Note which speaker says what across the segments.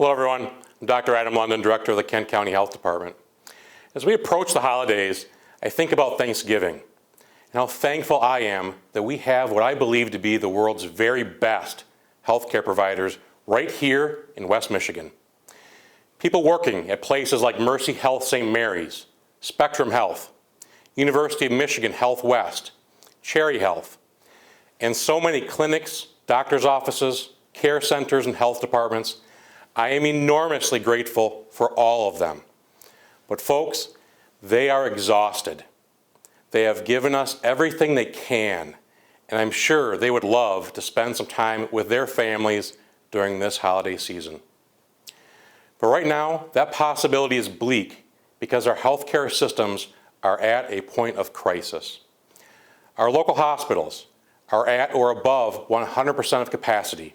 Speaker 1: Hello everyone, I'm Dr. Adam London, Director of the Kent County Health Department. As we approach the holidays, I think about Thanksgiving and how thankful I am that we have what I believe to be the world's very best healthcare providers right here in West Michigan. People working at places like Mercy Health St. Mary's, Spectrum Health, University of Michigan Health West, Cherry Health, and so many clinics, doctor's offices, care centers, and health departments. I am enormously grateful for all of them. But folks, they are exhausted. They have given us everything they can, and I'm sure they would love to spend some time with their families during this holiday season. But right now, that possibility is bleak because our healthcare systems are at a point of crisis. Our local hospitals are at or above 100% of capacity.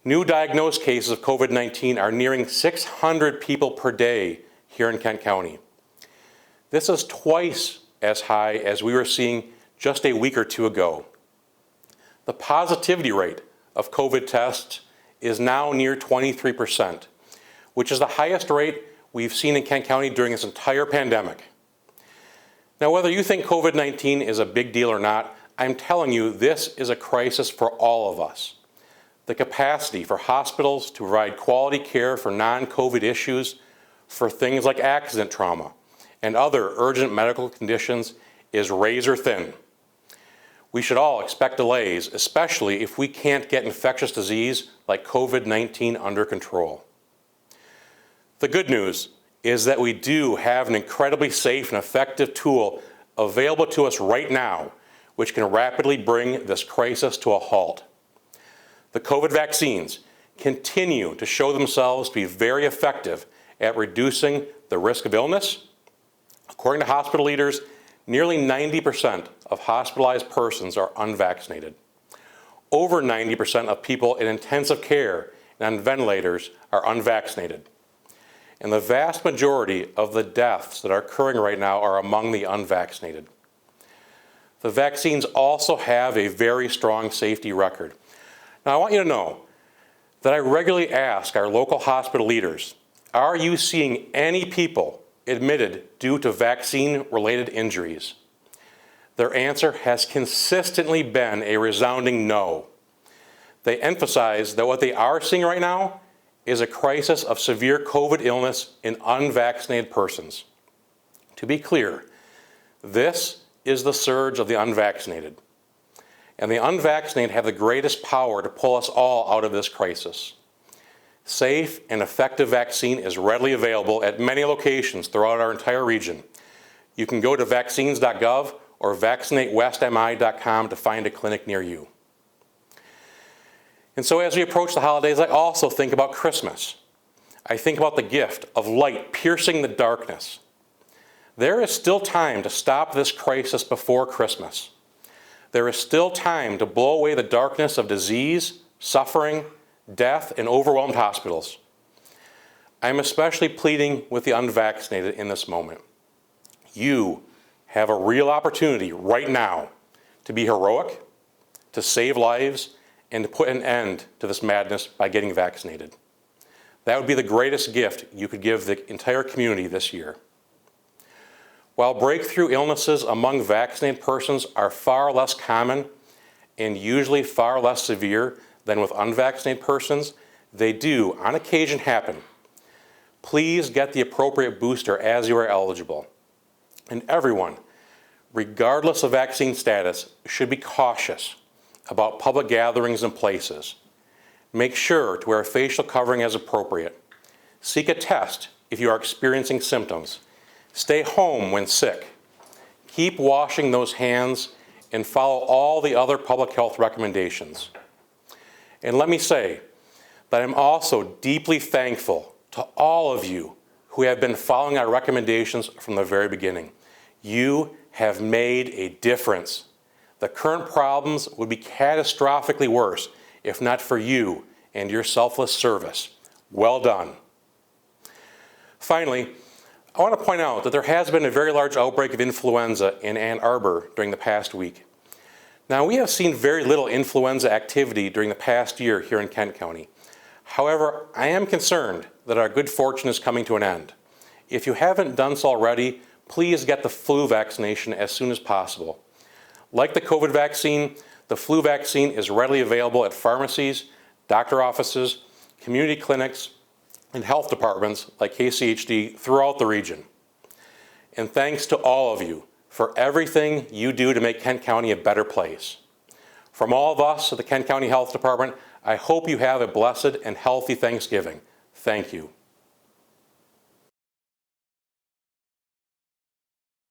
Speaker 1: New diagnosed cases of COVID-19 are nearing 600 people per day here in Kent County. This is twice as high as we were seeing just a week or two ago. The positivity rate of COVID tests is now near 23%, which is the highest rate we've seen in Kent County during this entire pandemic. Now, whether you think COVID-19 is a big deal or not, I'm telling you this is a crisis for all of us. The capacity for hospitals to provide quality care for non-COVID issues, for things like accident trauma and other urgent medical conditions is razor thin. We should all expect delays, especially if we can't get infectious disease like COVID-19 under control. The good news is that we do have an incredibly safe and effective tool available to us right now, which can rapidly bring this crisis to a halt. The COVID vaccines continue to show themselves to be very effective at reducing the risk of illness. According to hospital leaders, nearly 90% of hospitalized persons are unvaccinated. Over 90% of people in intensive care and on ventilators are unvaccinated. And the vast majority of the deaths that are occurring right now are among the unvaccinated. The vaccines also have a very strong safety record. Now, I want you to know that I regularly ask our local hospital leaders, are you seeing any people admitted due to vaccine-related injuries? Their answer has consistently been a resounding no. They emphasize that what they are seeing right now is a crisis of severe COVID illness in unvaccinated persons. To be clear, this is the surge of the unvaccinated. And the unvaccinated have the greatest power to pull us all out of this crisis. Safe and effective vaccine is readily available at many locations throughout our entire region. You can go to vaccines.gov or vaccinatewestmi.com to find a clinic near you. And so as we approach the holidays, I also think about Christmas. I think about the gift of light piercing the darkness. There is still time to stop this crisis before Christmas. There is still time to blow away the darkness of disease, suffering, death, and overwhelmed hospitals. I'm especially pleading with the unvaccinated in this moment. You have a real opportunity right now to be heroic, to save lives, and to put an end to this madness by getting vaccinated. That would be the greatest gift you could give the entire community this year. While breakthrough illnesses among vaccinated persons are far less common and usually far less severe than with unvaccinated persons, they do, on occasion, happen. Please get the appropriate booster as you are eligible. And everyone, regardless of vaccine status, should be cautious about public gatherings and places. Make sure to wear a facial covering as appropriate. Seek a test if you are experiencing symptoms. Stay home when sick. Keep washing those hands and follow all the other public health recommendations. And let me say that I'm also deeply thankful to all of you who have been following our recommendations from the very beginning. You have made a difference. The current problems would be catastrophically worse if not for you and your selfless service. Well done. Finally, I want to point out that there has been a very large outbreak of influenza in Ann Arbor during the past week. Now, we have seen very little influenza activity during the past year here in Kent County. However, I am concerned that our good fortune is coming to an end. If you haven't done so already, please get the flu vaccination as soon as possible. Like the COVID vaccine, the flu vaccine is readily available at pharmacies, doctor offices, community clinics, and health departments like KCHD throughout the region. And thanks to all of you for everything you do to make Kent County a better place. From all of us at the Kent County Health Department, I hope you have a blessed and healthy Thanksgiving. Thank you.